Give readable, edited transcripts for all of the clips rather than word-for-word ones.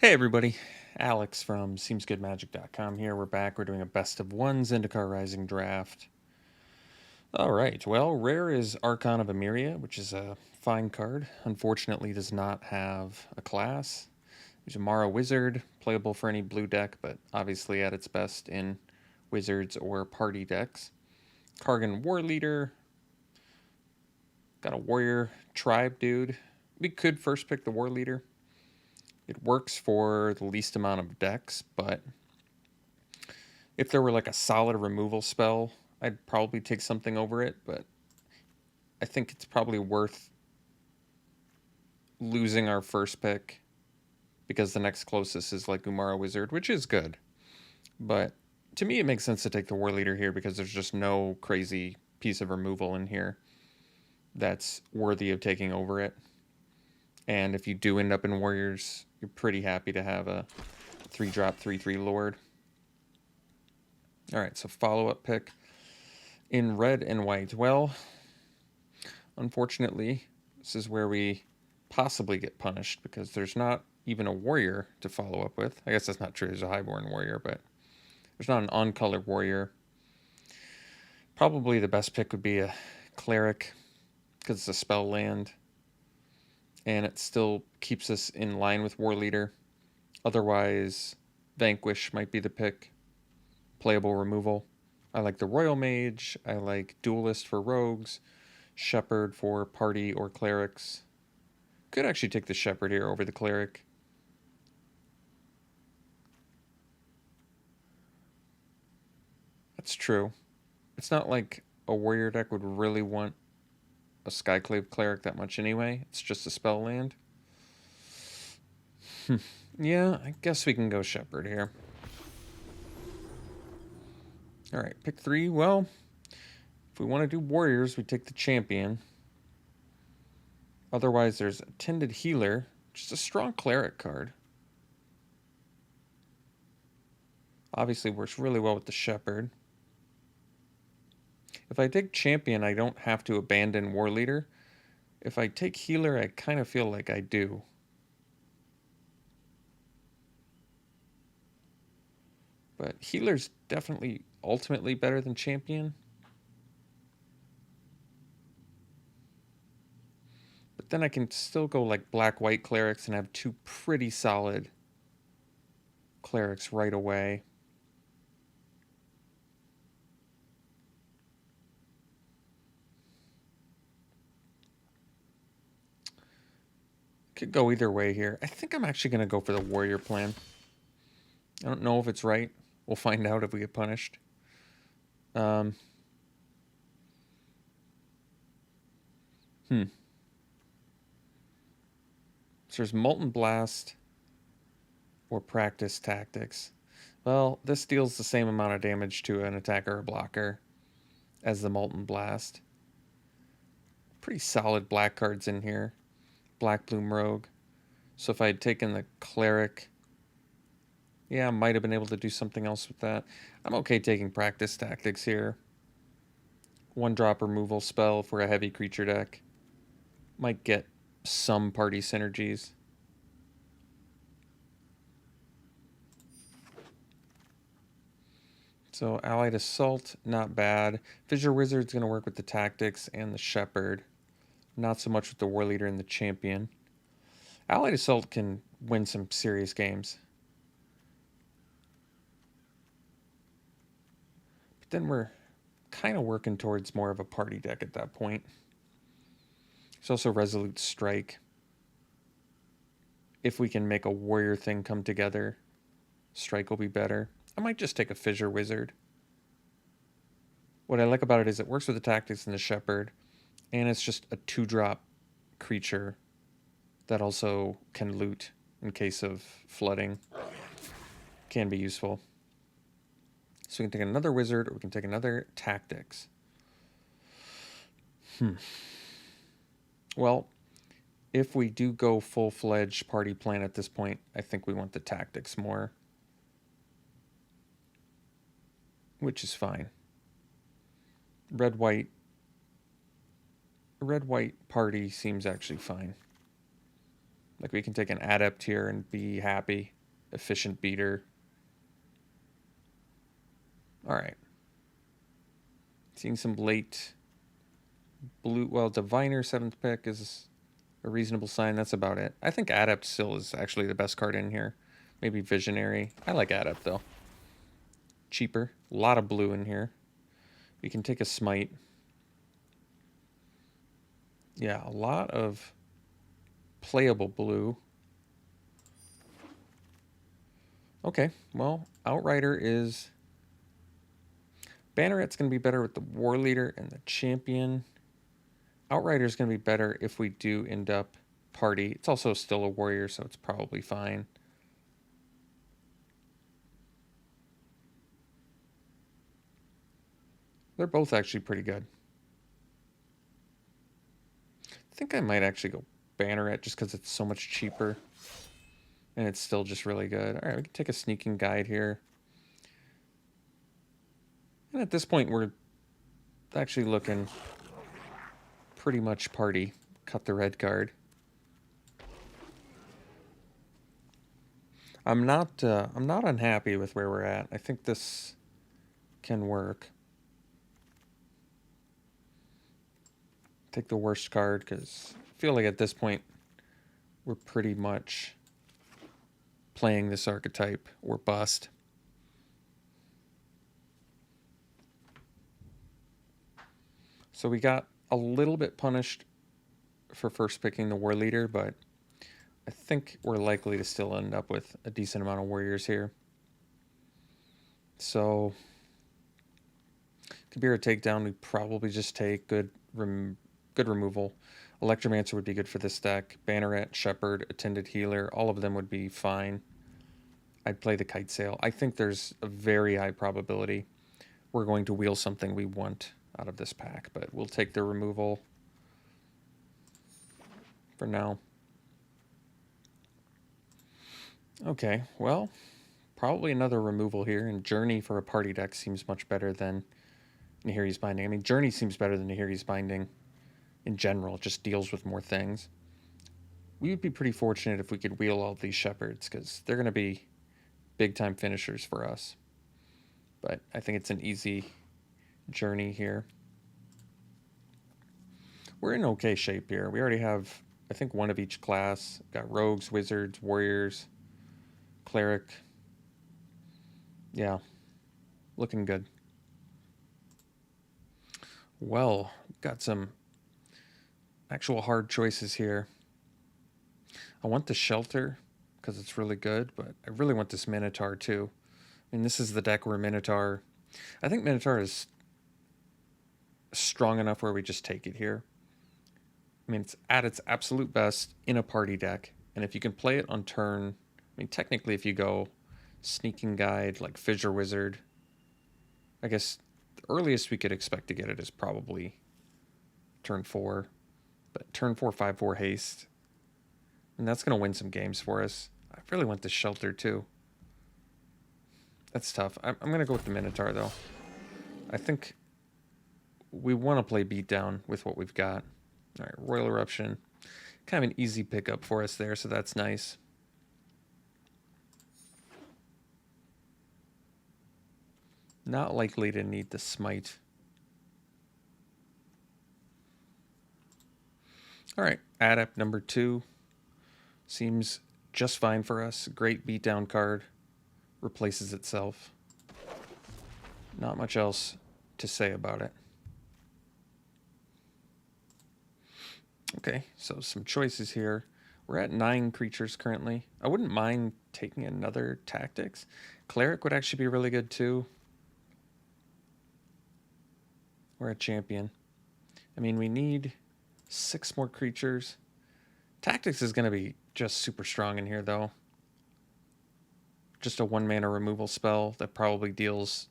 Hey everybody, Alex from SeemsGoodMagic.com here. We're back. We're doing a best of one Zendikar Rising draft. All right, well, rare is Archon of Emeria, which is a fine card. Unfortunately, does not have a class. There's a Mara Wizard, playable for any blue deck, but obviously at its best in Wizards or Party decks. Kargan War Leader. Got a Warrior Tribe dude. We could first pick the War Leader. It works for the least amount of decks, but if there were like a solid removal spell, I'd probably take something over it, but I think it's probably worth losing our first pick because the next closest is like Umara Wizard, which is good. But to me, it makes sense to take the War Leader here because there's just no crazy piece of removal in here that's worthy of taking over it. And if you do end up in Warriors, you're pretty happy to have a 3-drop 3/3 Lord. All right, so follow-up pick in red and white. Well, unfortunately, this is where we possibly get punished because there's not even a warrior to follow up with. I guess that's not true. There's a highborn warrior, but there's not an on-color warrior. Probably the best pick would be a cleric because it's a spell land and it still keeps us in line with war leader. Otherwise, vanquish might be the pick. Playable removal. I like the royal mage. I like duelist for rogues. Shepherd for party or clerics. Could actually take the shepherd here over the cleric. That's true. It's not like a warrior deck would really want a Skyclave cleric that much anyway. It's just a spell land. Yeah, I guess we can go shepherd here. All right, pick 3. Well, if we want to do warriors, we take the champion. Otherwise, there's Attended Healer, which is a strong cleric card. Obviously works really well with the shepherd. If I take champion, I don't have to abandon war leader. If I take healer, I kind of feel like I do. But healer's definitely ultimately better than champion. But then I can still go like black-white clerics and have 2 pretty solid clerics right away. Could go either way here. I think I'm actually going to go for the warrior plan. I don't know if it's right. We'll find out if we get punished. So there's Molten Blast or Practice Tactics. Well, this deals the same amount of damage to an attacker or blocker as the Molten Blast. Pretty solid black cards in here. Black Bloom Rogue. So if I had taken the Cleric, yeah, I might have been able to do something else with that. I'm okay taking Practice Tactics here. 1-drop removal spell for a heavy creature deck. Might get some party synergies. So Allied Assault, not bad. Fissure Wizard's going to work with the Tactics and the Shepherd. Not so much with the War Leader and the Champion. Allied Assault can win some serious games. But then we're kind of working towards more of a party deck at that point. There's also Resolute Strike. If we can make a warrior thing come together, Strike will be better. I might just take a Fissure Wizard. What I like about it is it works with the Tactics and the Shepherd, and it's just a 2-drop creature that also can loot in case of flooding. Can be useful. So we can take another Wizard, or we can take another Tactics. Well, if we do go full-fledged party plan at this point, I think we want the Tactics more. Which is fine. Red-white party seems actually fine. Like we can take an adept here and be happy. Efficient beater. All right. Seeing some late blue. Well, Diviner 7th pick is a reasonable sign. That's about it. I think Adept still is actually the best card in here. Maybe Visionary. I like Adept though. Cheaper. A lot of blue in here. We can take a Smite. Yeah, a lot of playable blue. Okay, well, Outrider is... Banneret's going to be better with the War Leader and the Champion. Outrider's going to be better if we do end up party. It's also still a warrior, so it's probably fine. They're both actually pretty good. I think I might actually go Banneret just because it's so much cheaper. And it's still just really good. All right, we can take a Sneaking Guide here. And at this point, we're actually looking pretty much party. Cut the red card. I'm not unhappy with where we're at. I think this can work. Take the worst card because I feel like at this point we're pretty much playing this archetype or bust. So we got a little bit punished for first picking the War Leader, but I think we're likely to still end up with a decent amount of warriors here. So Kabira takedown, we probably just take good removal. Electromancer would be good for this deck. Banneret, Shepherd, Attended Healer, all of them would be fine. I'd play the Kite Sail. I think there's a very high probability we're going to wheel something we want out of this pack, but we'll take the removal for now. Okay, well, probably another removal here, and Journey for a party deck seems much better than Nahiri's Binding. I mean, Journey seems better than Nahiri's Binding in general. It just deals with more things. We would be pretty fortunate if we could wheel all these Shepherds, because they're going to be big-time finishers for us. But I think it's an easy Journey here. We're in okay shape here. We already have, I think, one of each class. Got Rogues, Wizards, Warriors, Cleric. Yeah, looking good. Well, got some actual hard choices here. I want the Shelter because it's really good, but I really want this Minotaur too. I mean, this is the deck where Minotaur... I think Minotaur is strong enough where we just take it here. I mean, it's at its absolute best in a party deck, and if you can play it on turn... I mean, technically, if you go Sneaking Guide, like Fissure Wizard, I guess the earliest we could expect to get it is probably turn 4. But turn 4, 5-4 haste. And that's going to win some games for us. I really want the Shelter, too. That's tough. I'm going to go with the Minotaur, though. I think we want to play Beatdown with what we've got. All right, Royal Eruption. Kind of an easy pickup for us there, so that's nice. Not likely to need the Smite. All right, Adept number 2. Seems just fine for us. Great beatdown card. Replaces itself. Not much else to say about it. Okay, so some choices here. We're at 9 creatures currently. I wouldn't mind taking another Tactics. Cleric would actually be really good too. We're a champion. I mean, we need 6 more creatures. Tactics is going to be just super strong in here, though. Just a 1-mana removal spell that probably deals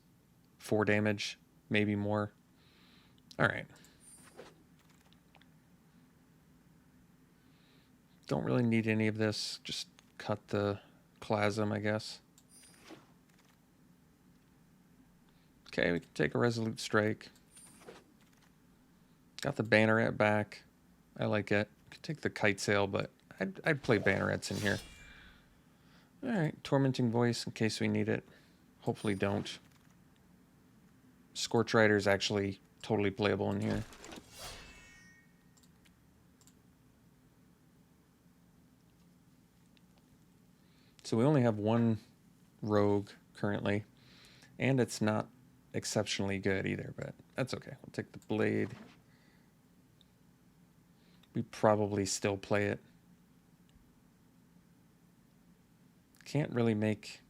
4 damage, maybe more. All right. Don't really need any of this. Just cut the Plasm, I guess. Okay, we can take a Resolute Strike. Got the Banneret back. I like it. Could take the Kite Sail, but I'd play Bannerets in here. All right, Tormenting Voice in case we need it. Hopefully don't. Scorch Rider is actually totally playable in here. So we only have one rogue currently, and it's not exceptionally good either, but that's okay. We'll take the blade. We probably still play it. Can't really make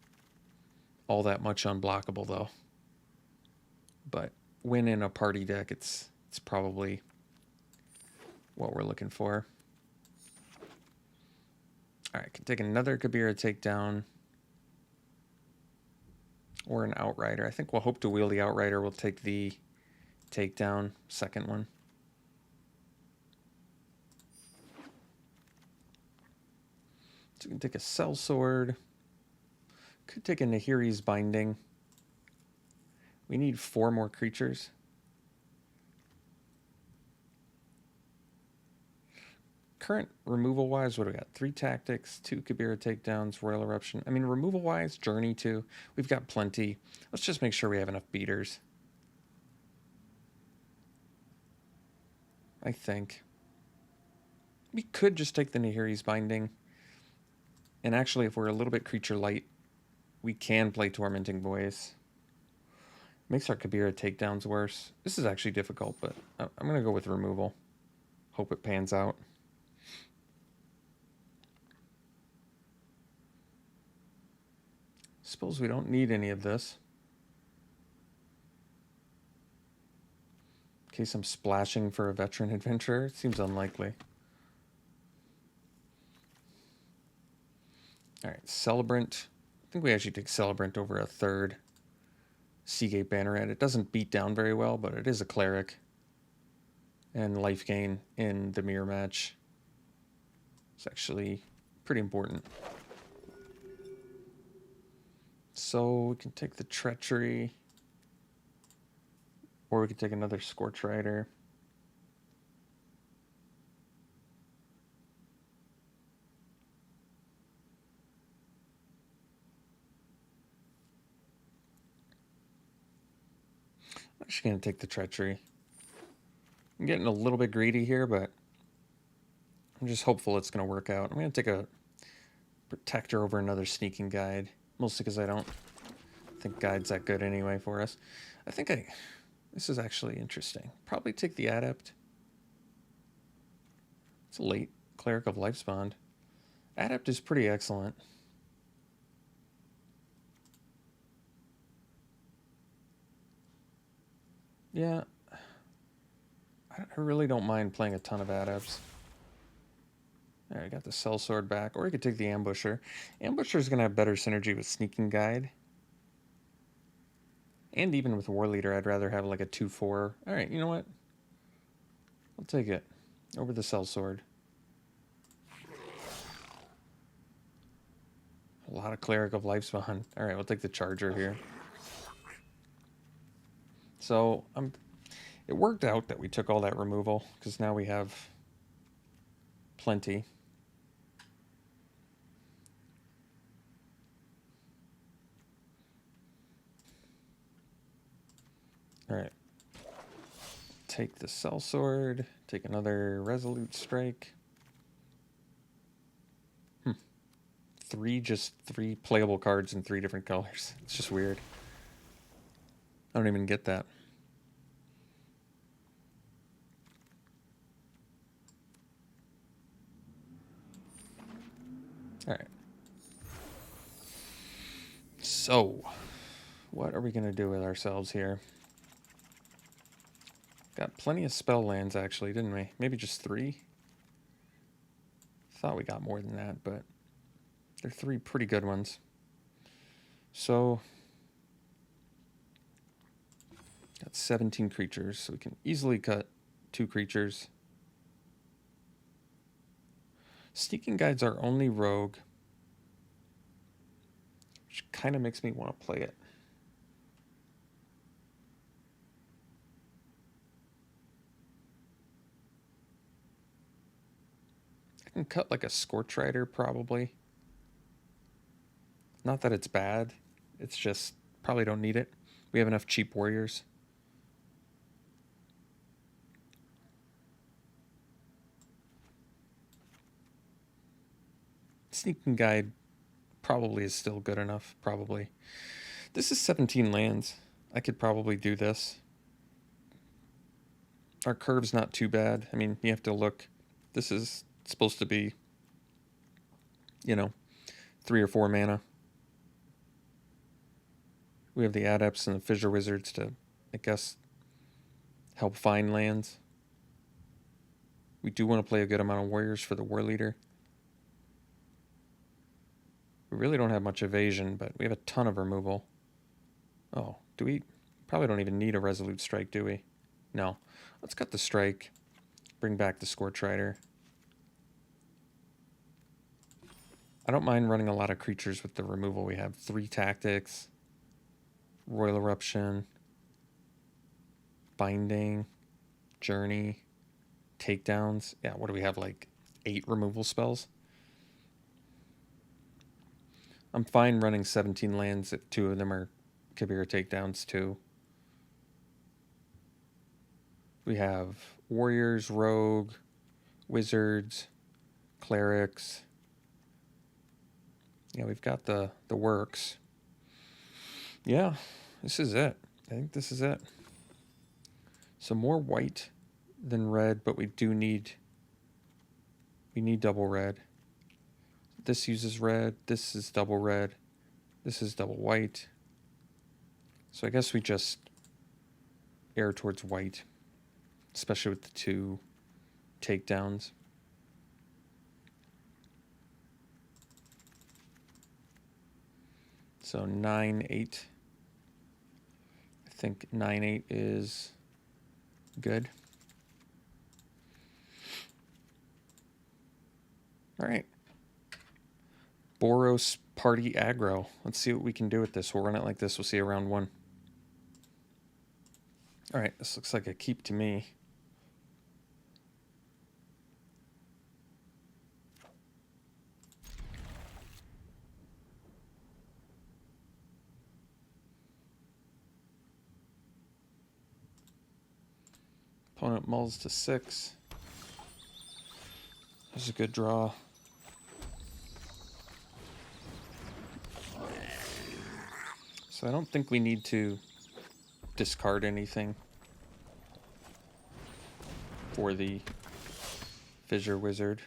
all that much unblockable though. But when in a party deck, it's probably what we're looking for. All right, can take another Kabira takedown or an Outrider. I think we'll hope to wheel the Outrider. We'll take the takedown, second one. So we can take a Sellsword. Could take a Nahiri's Binding. We need 4 more creatures. Current removal-wise, what do we got? 3 Tactics, 2 Kabira takedowns, Royal Eruption. I mean, removal-wise, Journey 2. We've got plenty. Let's just make sure we have enough beaters. I think. We could just take the Nahiri's Binding. And actually, if we're a little bit creature light, we can play Tormenting Voice. Makes our Kabira takedowns worse. This is actually difficult, but I'm going to go with removal. Hope it pans out. Suppose we don't need any of this. In case I'm splashing for a veteran adventurer, it seems unlikely. All right, Celebrant. I think we actually take Celebrant over a 3rd Seagate Banneret. It doesn't beat down very well, but it is a cleric. And life gain in the mirror match. It's actually pretty important. So we can take the Treachery. Or we could take another Scorch Rider. I'm actually going to take the Treachery. I'm getting a little bit greedy here, but I'm just hopeful it's going to work out. I'm going to take a Protector over another Sneaking Guide, mostly because I don't think Guide's that good anyway for us. This is actually interesting. Probably take the Adept. It's a late Cleric of Lifespawn. Adept is pretty excellent. Yeah, I really don't mind playing a ton of Adepts. Alright, I got the Sellsword back, or you could take the Ambusher. Ambusher's going to have better synergy with Sneaking Guide. And even with War Leader, I'd rather have like a 2-4. Alright, you know what? I'll take it. Over the Sellsword. A lot of Cleric of Lifespawn. Alright, we'll take the Charger here. So, it worked out that we took all that removal, because now we have plenty. Alright. Take the Sellsword. Take another Resolute Strike. 3 playable cards in 3 different colors. It's just weird. I don't even get that. Alright. So, what are we going to do with ourselves here? Got plenty of spell lands, actually, didn't we? Maybe just 3? Thought we got more than that, but they're 3 pretty good ones. So, got 17 creatures, so we can easily cut 2 creatures. Sneaking Guide's our only rogue, which kind of makes me want to play it. I can cut like a Scorch Rider probably. Not that it's bad. It's just probably don't need it. We have enough cheap warriors. Sneaking Guide probably is still good enough. Probably. This is 17 lands. I could probably do this. Our curve's not too bad. I mean, you have to look. This is supposed to be, 3 or 4 mana. We have the Adepts and the Fissure Wizards to, I guess, help find lands. We do want to play a good amount of Warriors for the War Leader. We really don't have much evasion, but we have a ton of removal. Oh, do we? Probably don't even need a Resolute Strike, do we? No. Let's cut the Strike. Bring back the Scorch Rider. I don't mind running a lot of creatures with the removal. We have 3 Tactics, Royal Eruption, Binding, Journey, Takedowns. Yeah, what do we have, like 8 removal spells? I'm fine running 17 lands if 2 of them are Kabira Takedowns too. We have Warriors, Rogue, Wizards, Clerics. Yeah, we've got the works. Yeah, this is it. I think this is it. So more white than red, but we need double red. This uses red, this is double red, this is double white. So I guess we just err towards white, especially with the 2 takedowns. So 9-8. I think 9-8 is good. All right. Boros Party Aggro. Let's see what we can do with this. We'll run it like this. We'll see around 1. All right, this looks like a keep to me. Opponent mulls to 6. That's a good draw. So I don't think we need to discard anything for the Fissure Wizard.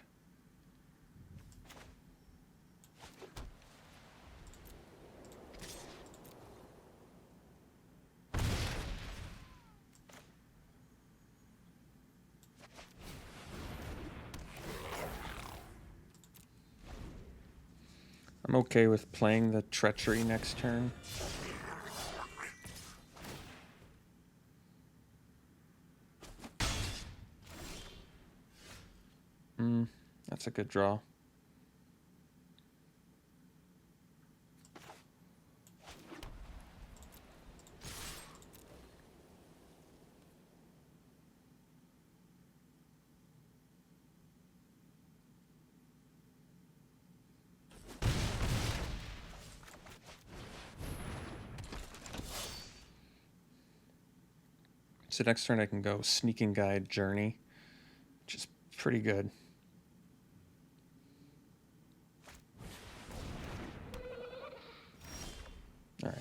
I'm okay with playing the Treachery next turn. That's a good draw. So next turn I can go Sneaking Guide Journey, which is pretty good. All right.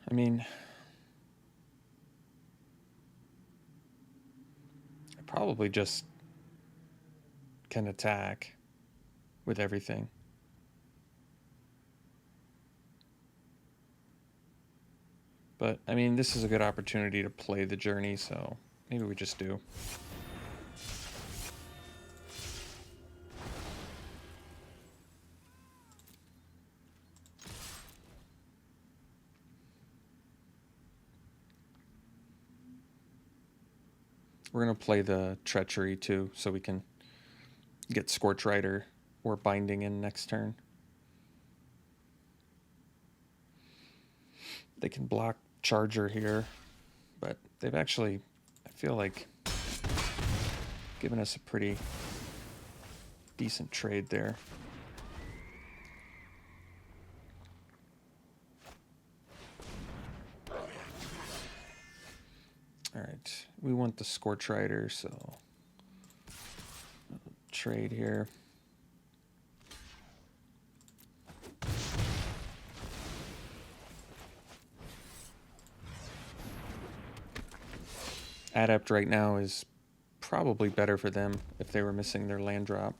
I mean, I probably just can attack with everything. But, I mean, this is a good opportunity to play the journey, so maybe we just do. We're going to play the Treachery too, so we can get Scorch Rider or Binding in next turn. They can block Charger here, but they've actually, I feel like, given us a pretty decent trade there. All right, we want the Scorch Rider, so trade here. Adept right now is probably better for them if they were missing their land drop.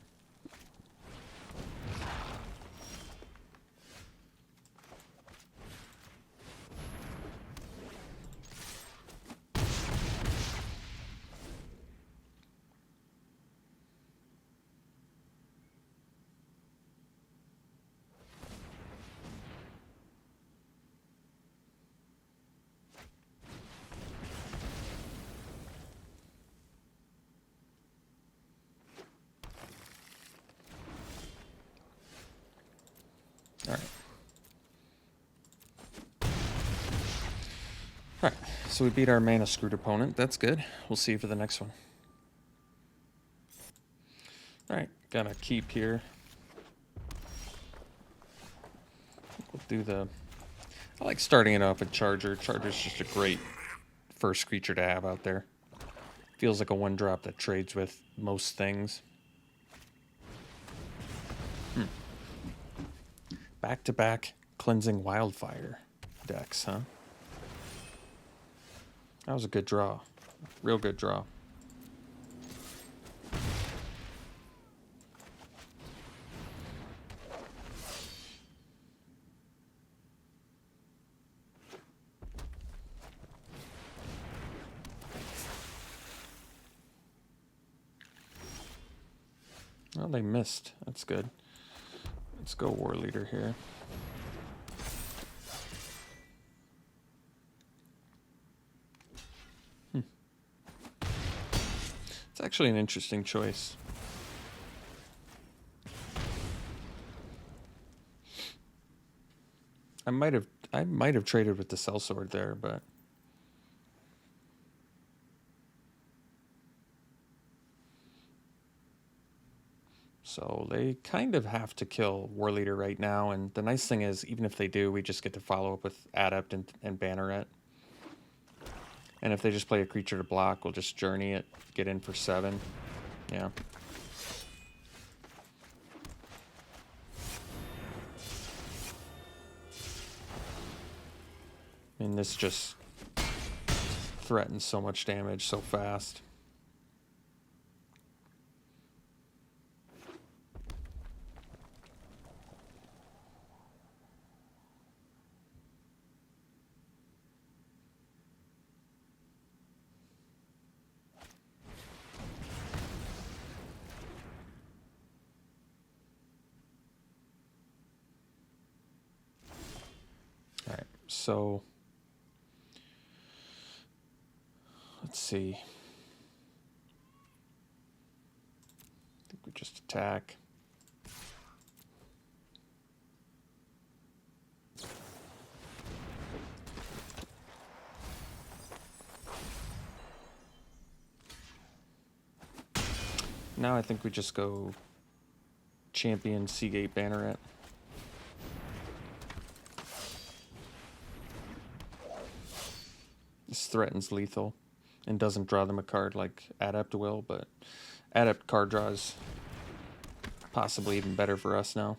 All right. All right, so we beat our mana screwed opponent. That's good. We'll see you for the next one. All right, got a keep here. We'll do the... I like starting it off with Charger. Charger's just a great first creature to have out there. Feels like a 1-drop that trades with most things. Back-to-back Cleansing Wildfire decks, huh? That was a good draw. Real good draw. Well, they missed. That's good. Let's go War Leader here. It's actually an interesting choice. I might have traded with the Sellsword there, but so they kind of have to kill War Leader right now, and the nice thing is, even if they do, we just get to follow up with Adept and Banneret. And if they just play a creature to block, we'll just Journey it, get in for 7. Yeah. I mean, this just threatens so much damage so fast. All right, so let's see. I think we just attack. Now I think we just go Champion Seagate Banneret. This threatens lethal and doesn't draw them a card like Adept will, but Adept card draws possibly even better for us now.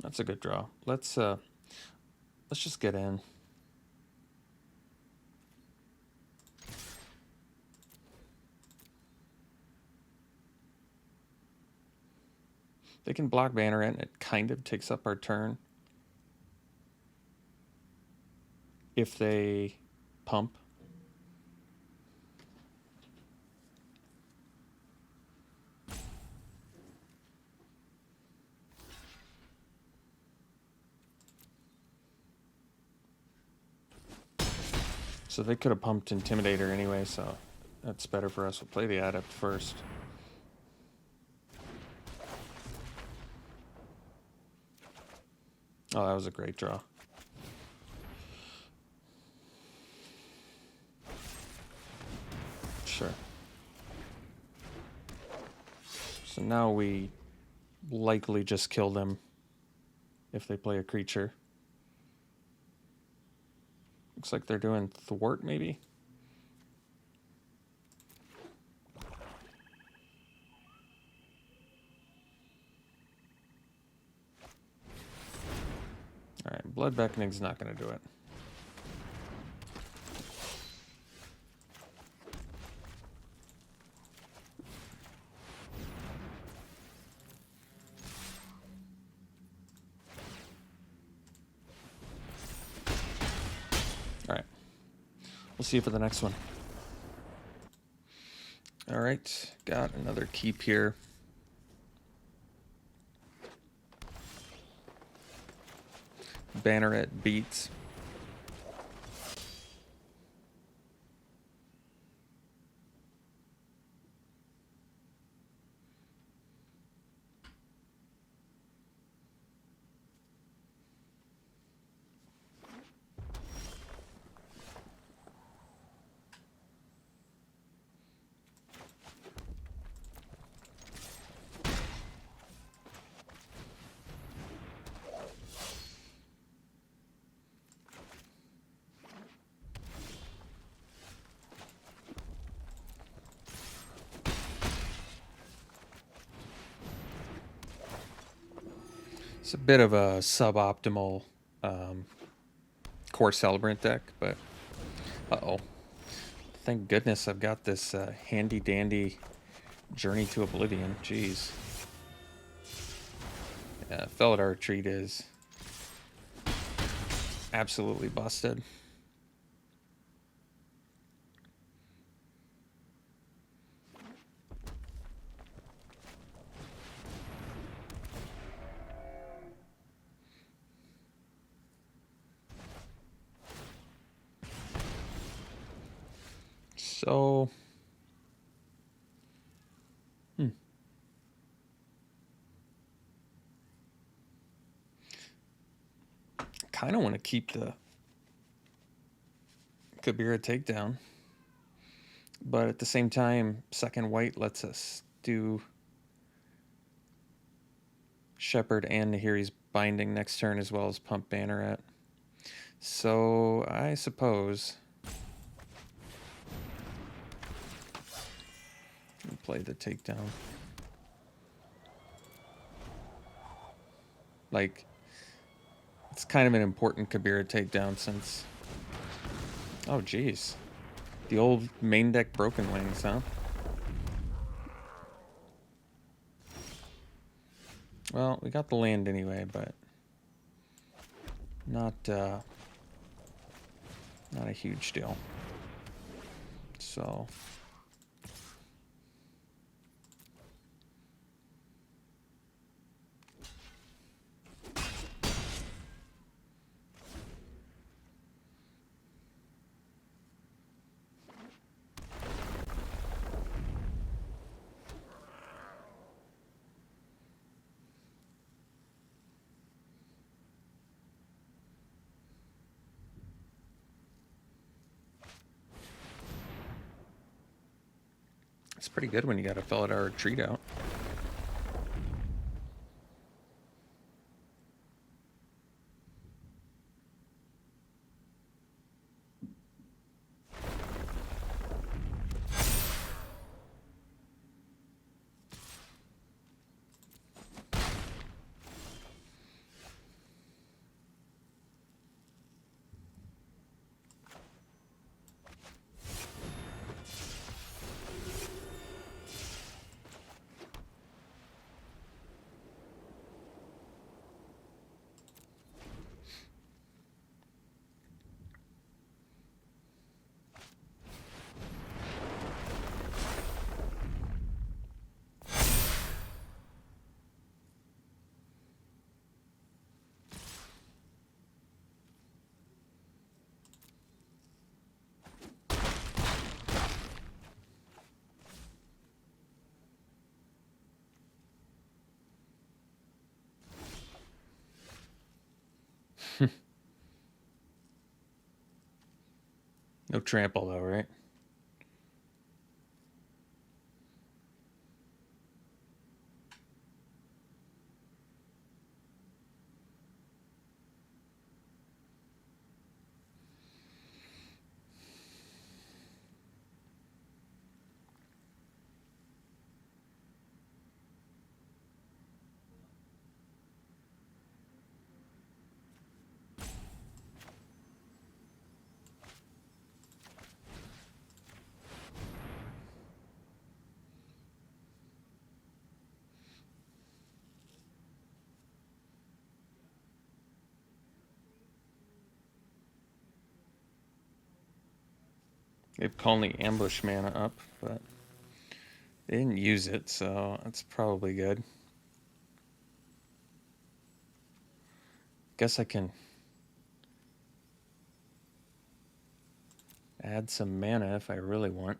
That's a good draw. Let's just get in. They can block Banneret, and it kind of takes up our turn. If they pump. So they could have pumped Intimidator anyway, so that's better for us. We'll play the Adept first. Oh, that was a great draw. Sure. So now we likely just kill them if they play a creature. Looks like they're doing Thwart, maybe? Alright, Blood Beckoning's not going to do it. Alright. We'll see you for the next one. Alright, got another keep here. Banneret beats. It's a bit of a suboptimal core celebrant deck, but uh-oh. Thank goodness I've got this handy dandy Journey to Oblivion. Jeez. Yeah, Felidar Retreat is absolutely busted. So, kind of want to keep the Kabira takedown, but at the same time, second white lets us do Shepherd and Nahiri's Binding next turn as well as pump Banneret. So I suppose we'll play the takedown. Like, it's kind of an important Kabira takedown since... Oh, geez. The old main deck Broken Wings, huh? Well, we got the land anyway, but not a huge deal. So... It's pretty good when you got a Felidar Retreat out. No trample though, right? They've called the ambush mana up, but they didn't use it, so that's probably good. Guess I can add some mana if I really want.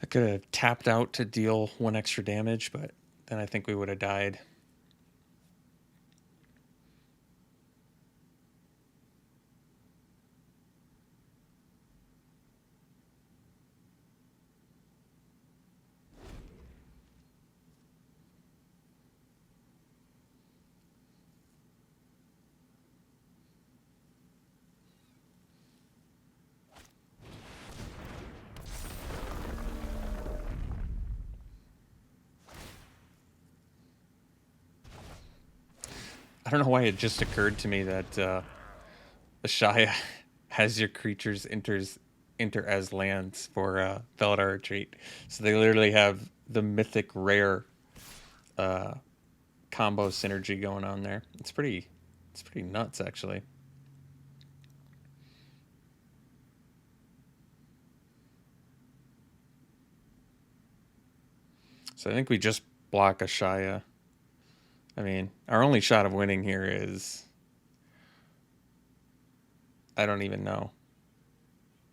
I could have tapped out to deal 1 extra damage, but then I think we would have died. I don't know why it just occurred to me that Ashaya has your creatures enter as lands for Felidar Retreat. So they literally have the mythic rare combo synergy going on there. It's pretty nuts actually. So I think we just block Ashaya. I mean, our only shot of winning here is I don't even know.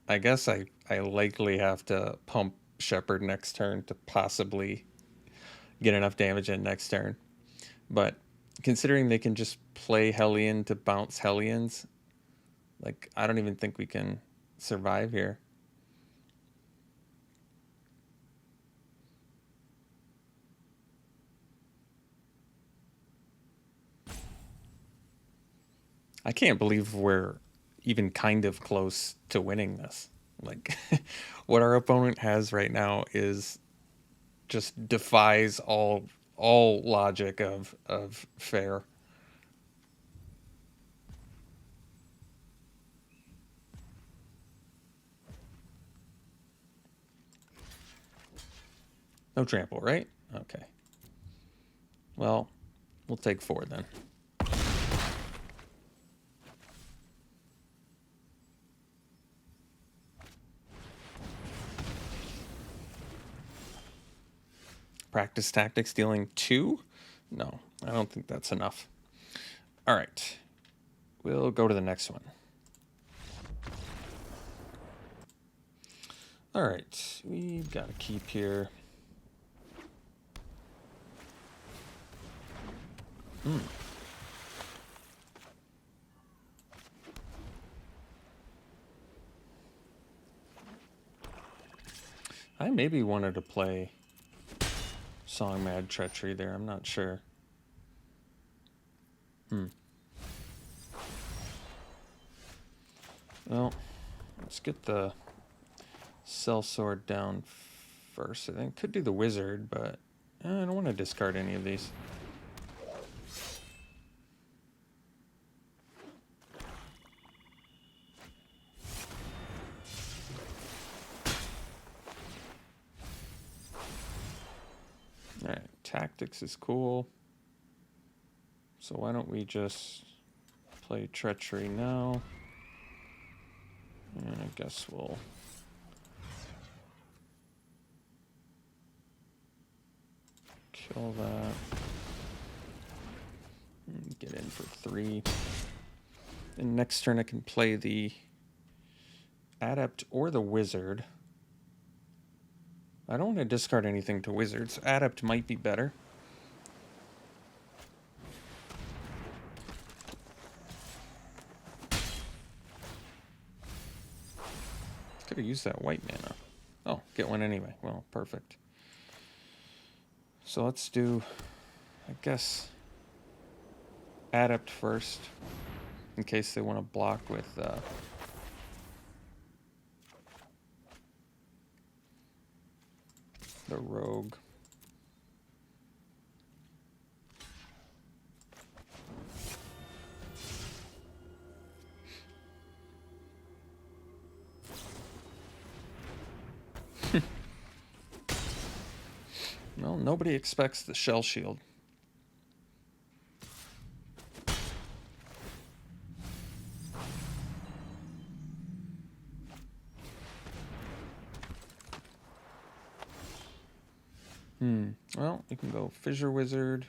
I guess I likely have to pump Shepherd next turn to possibly get enough damage in next turn. But considering they can just play Hellion to bounce Hellions, like I don't even think we can survive here. I can't believe we're even kind of close to winning this. Like what our opponent has right now is just defies all logic of fair. No trample, right? Okay. Well, we'll take 4 then. Practice tactics dealing 2? No, I don't think that's enough. All right. We'll go to the next one. All right. We've got to keep here. I maybe wanted to play Song Mad Treachery there. I'm not sure. Well, let's get the Sellsword down first. I think could do the Wizard, but I don't want to discard any of these. All right, Tactics is cool. So why don't we just play Treachery now? And I guess we'll kill that. And get in for 3. And next turn I can play the Adept or the Wizard. I don't want to discard anything to Wizards. Adept might be better. Could have used that white mana. Oh, get one anyway. Well, perfect. So let's do, I guess, Adept first, in case they want to block with the Rogue. Well, nobody expects the Shell Shield. Well, you can go Fissure Wizard.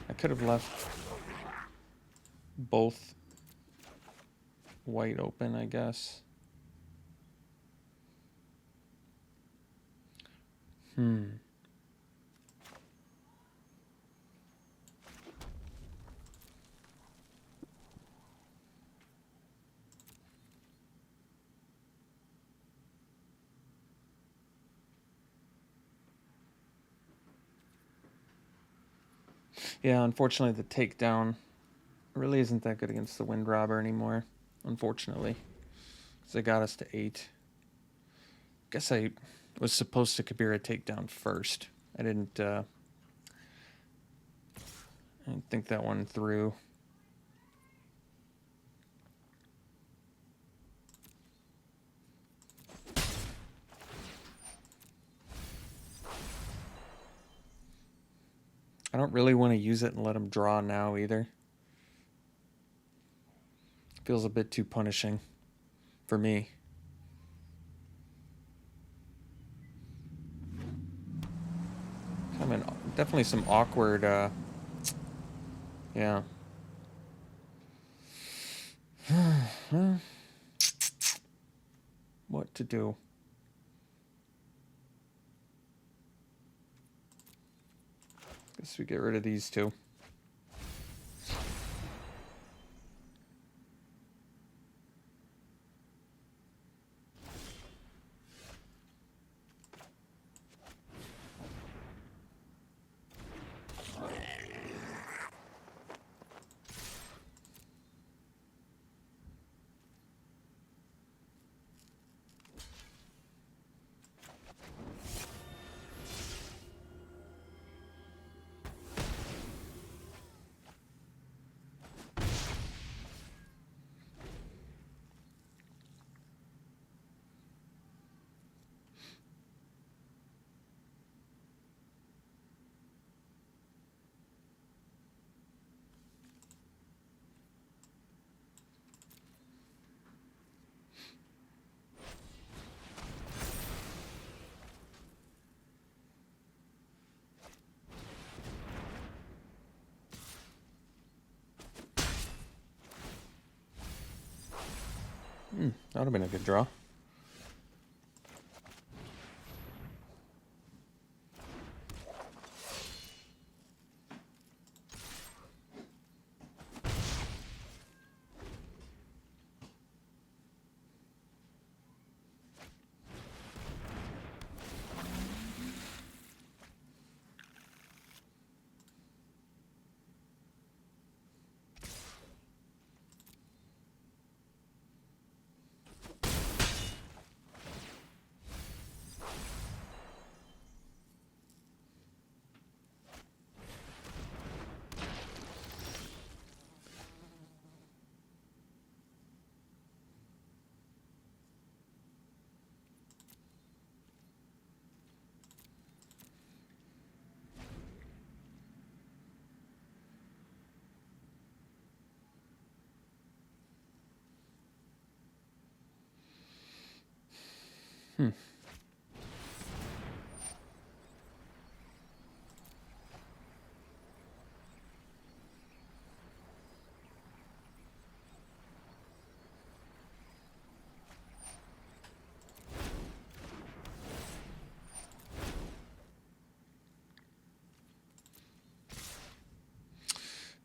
I could have left both white open, I guess. Yeah, unfortunately the takedown really isn't that good against the Wind Robber anymore, unfortunately. So they got us to 8. Guess I was supposed to Kabira takedown first. I didn't think that one through. I don't really want to use it and let him draw now either. Feels a bit too punishing for me. I mean, definitely some awkward, yeah. What to do? Guess we get rid of these two. That would have been a good draw.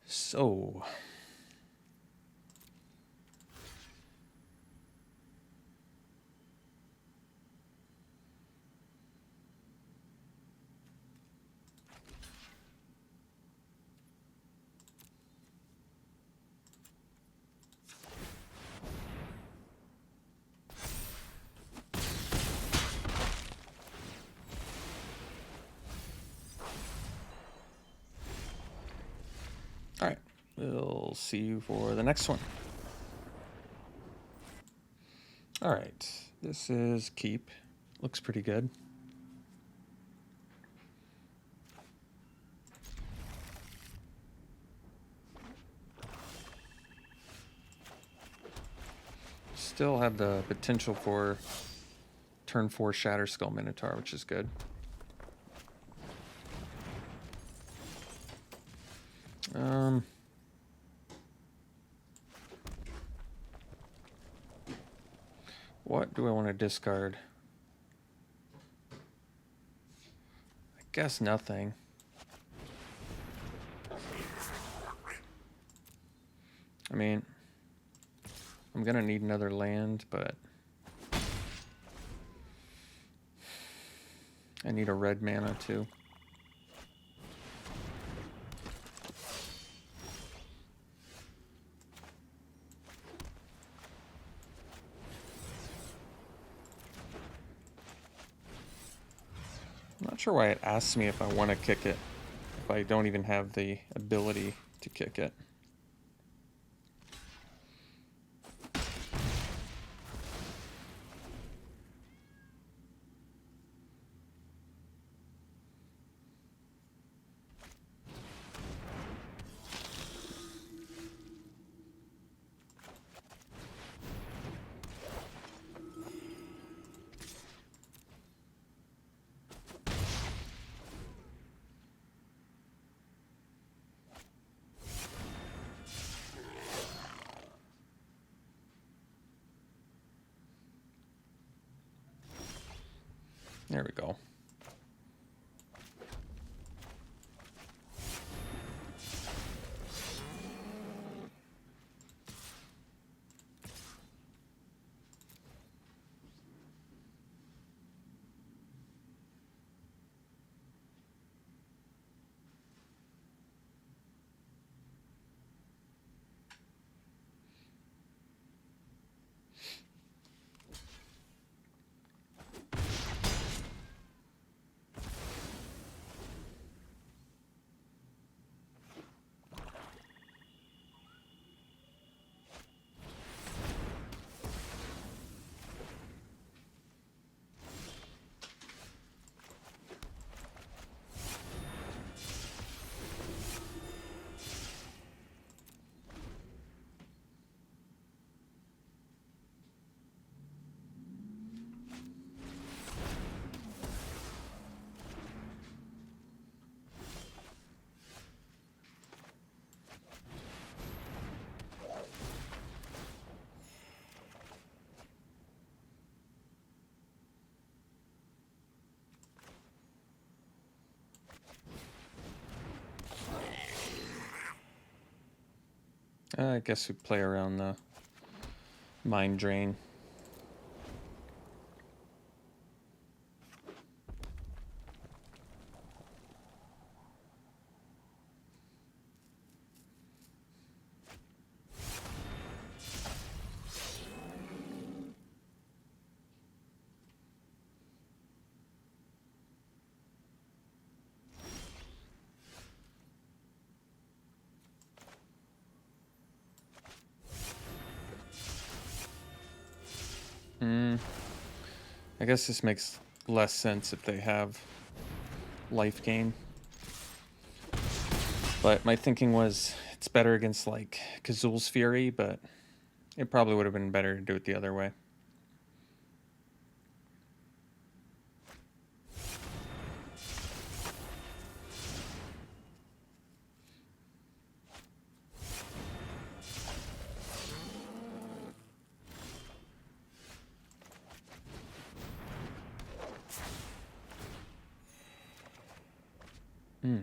So... Alright, we'll see you for the next one. Alright, this is Keep. Looks pretty good. Still have the potential for turn 4 Shatter Skull Minotaur, which is good. What do I want to discard? I guess nothing. I mean, I'm gonna need another land, but I need a red mana too. I'm not sure why it asks me if I want to kick it, if I don't even have the ability to kick it. There we go. I guess we play around the Mind Drain. I guess this makes less sense if they have life gain. But my thinking was it's better against like Kazul's Fury, but it probably would have been better to do it the other way. Hmm.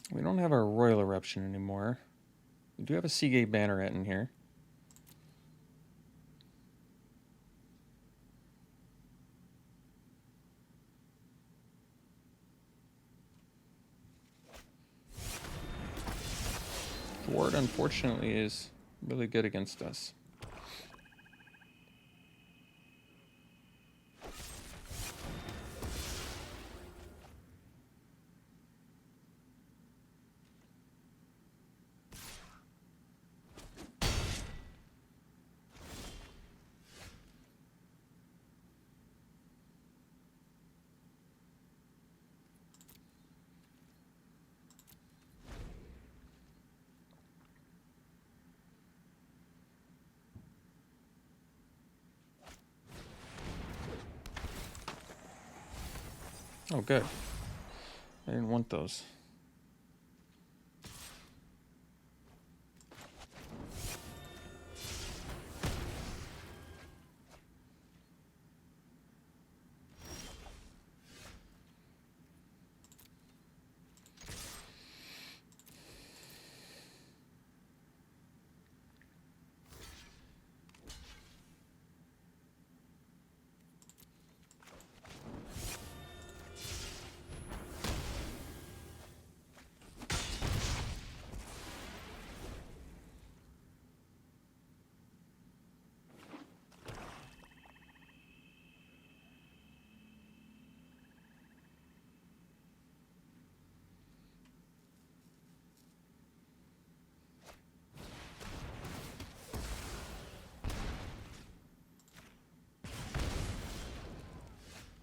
We don't have our Royal Eruption anymore. We do have a Seagate Banneret in here. Ward, unfortunately, is really good against us. Oh, good. I didn't want those.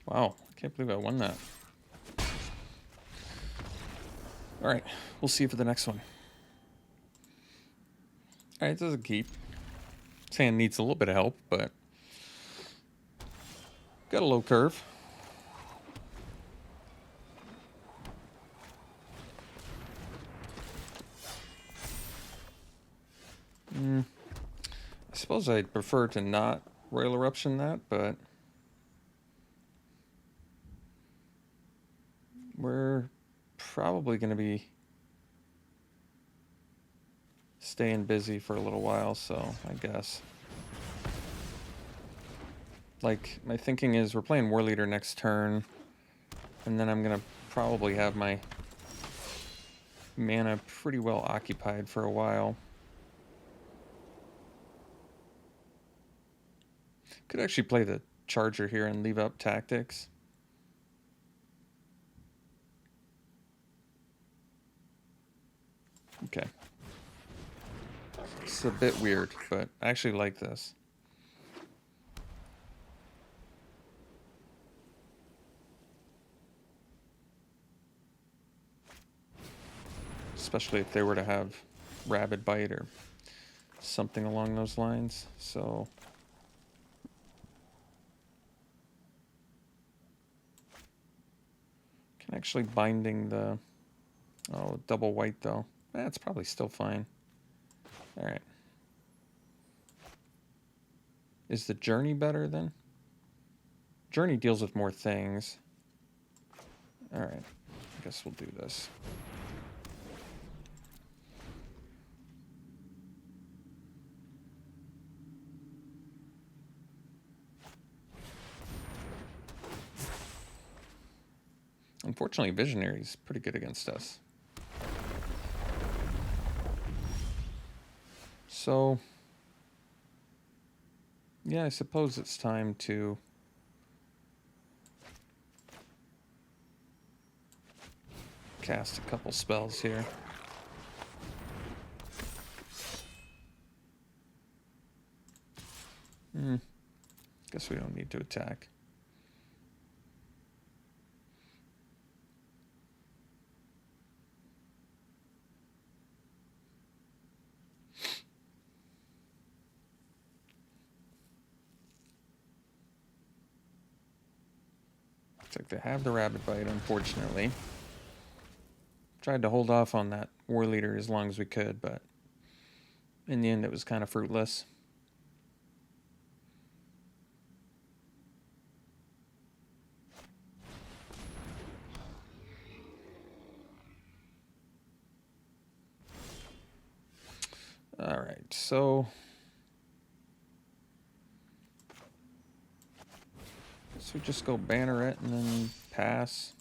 Wow, I can't believe I won that. Alright, we'll see for the next one. Alright, this is a keep. This hand needs a little bit of help, but got a low curve. I suppose I'd prefer to not Royal Eruption that, but we're probably going to be staying busy for a little while, so I guess. Like, my thinking is we're playing War Leader next turn, and then I'm going to probably have my mana pretty well occupied for a while. Could actually play the Charger here and leave up Tactics. Okay. It's a bit weird, but I actually like this. Especially if they were to have Rabid Bite or something along those lines. So can actually binding the double white though. That's probably still fine. All right. Is the Journey better then? Journey deals with more things. All right. I guess we'll do this. Unfortunately, Visionary's pretty good against us. So, yeah, I suppose it's time to cast a couple spells here. Guess we don't need to attack. Looks like they have the rabbit bite, unfortunately. Tried to hold off on that war leader as long as we could, but in the end it was kind of fruitless. Alright, so we just go Banneret and then pass.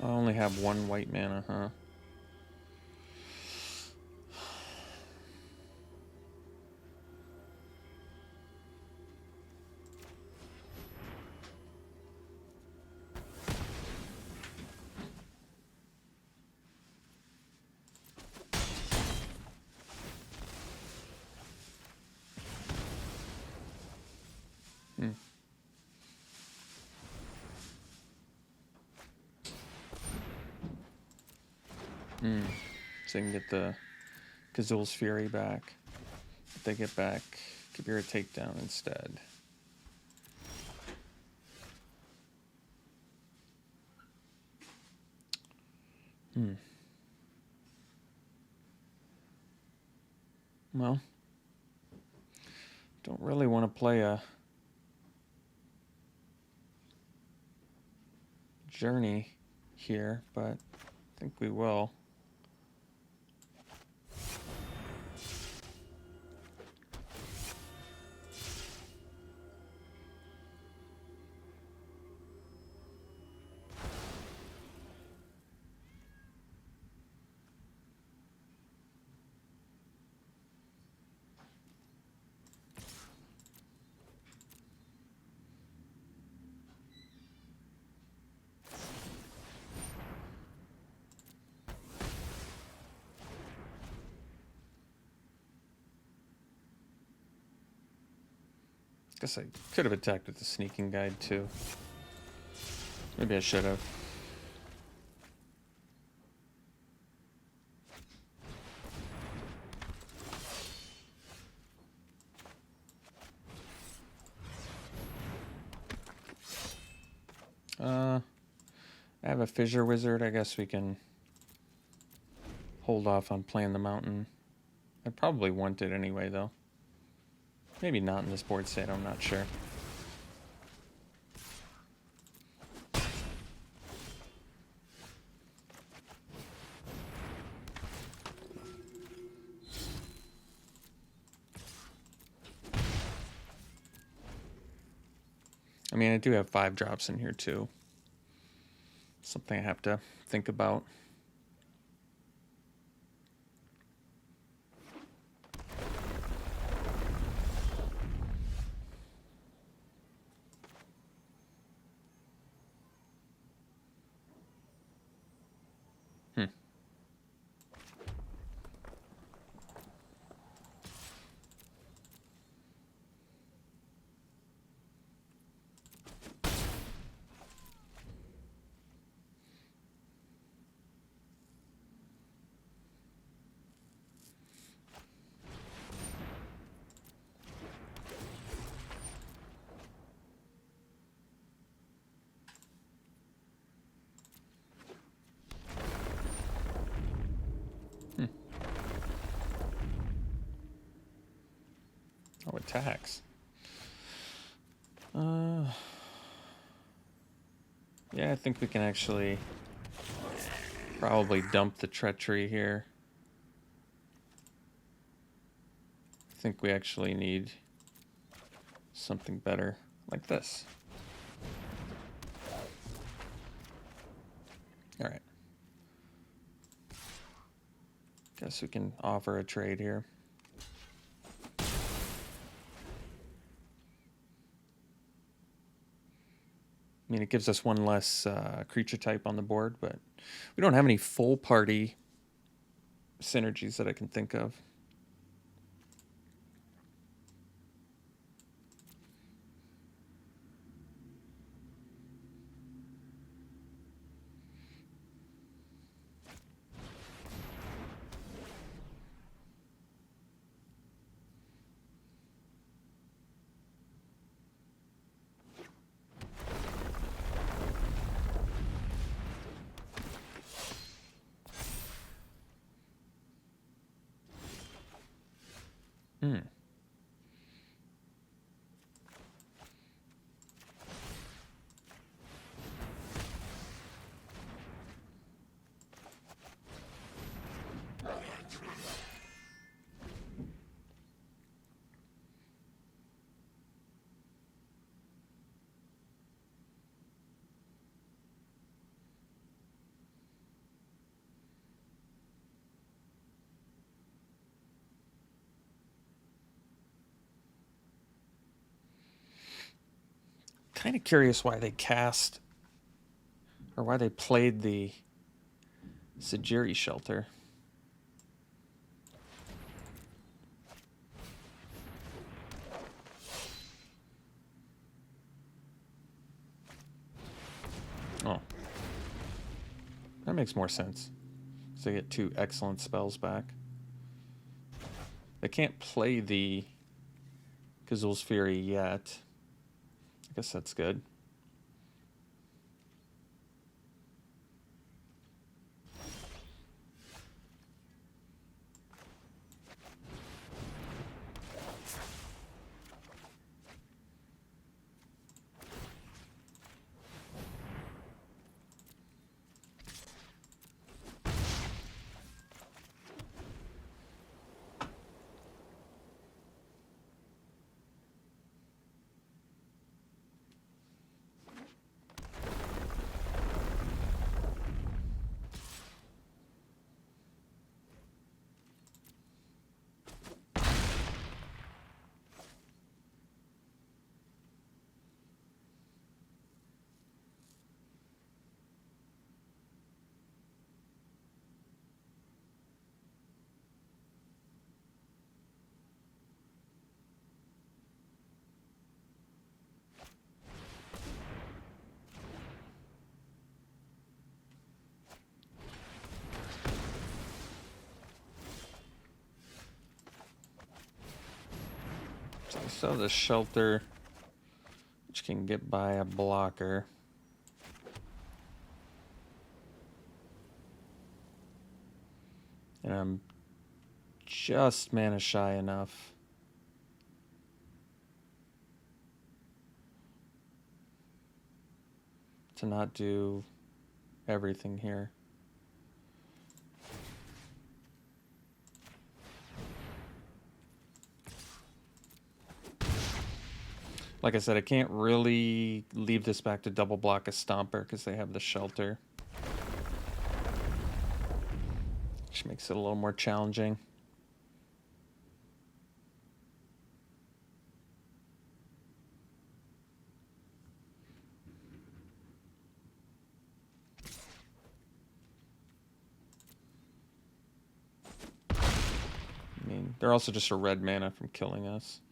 I only have one white mana, huh? So they can get the Kazul's Fury back. If they get back Kabira Takedown instead. Well, don't really want to play a Journey here, but I think we will. Guess I could have attacked with the sneaking guide too. Maybe I should have. I have a Fissure Wizard. I guess we can hold off on playing the mountain. I probably want it anyway, though. Maybe not in this board state, I'm not sure. I mean, I do have 5 drops in here, too. Something I have to think about. Oh, attacks. Yeah, I think we can actually probably dump the treachery here. I think we actually need something better like this. All right. Guess we can offer a trade here. I mean, it gives us one less creature type on the board, but we don't have any full party synergies that I can think of. Hmm. Kind of curious why they cast or why they played the Sajiri Shelter. Oh, that makes more sense. So they get 2 excellent spells back. They can't play the Kazul's Fury yet. I guess that's good. So the Shelter, which can get by a blocker. And I'm just mana shy enough to not do everything here. Like I said, I can't really leave this back to double block a Stomper because they have the Shelter. Which makes it a little more challenging. I mean, they're also just a red mana from killing us.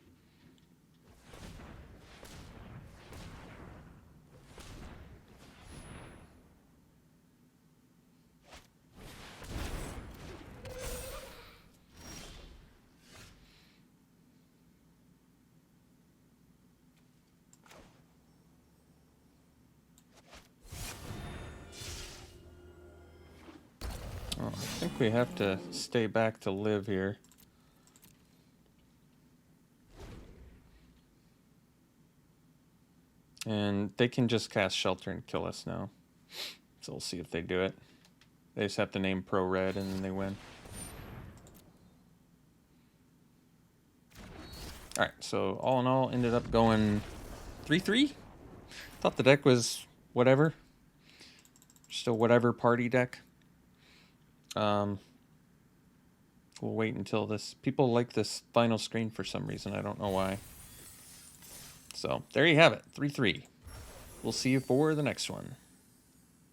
Oh, I think we have to stay back to live here. And they can just cast Shelter and kill us now. So we'll see if they do it. They just have to name Pro Red and then they win. Alright, so all in all, ended up going 3-3. Thought the deck was whatever. Just a whatever party deck. We'll wait until this... People like this final screen for some reason. I don't know why. So, there you have it. 3-3. We'll see you for the next one.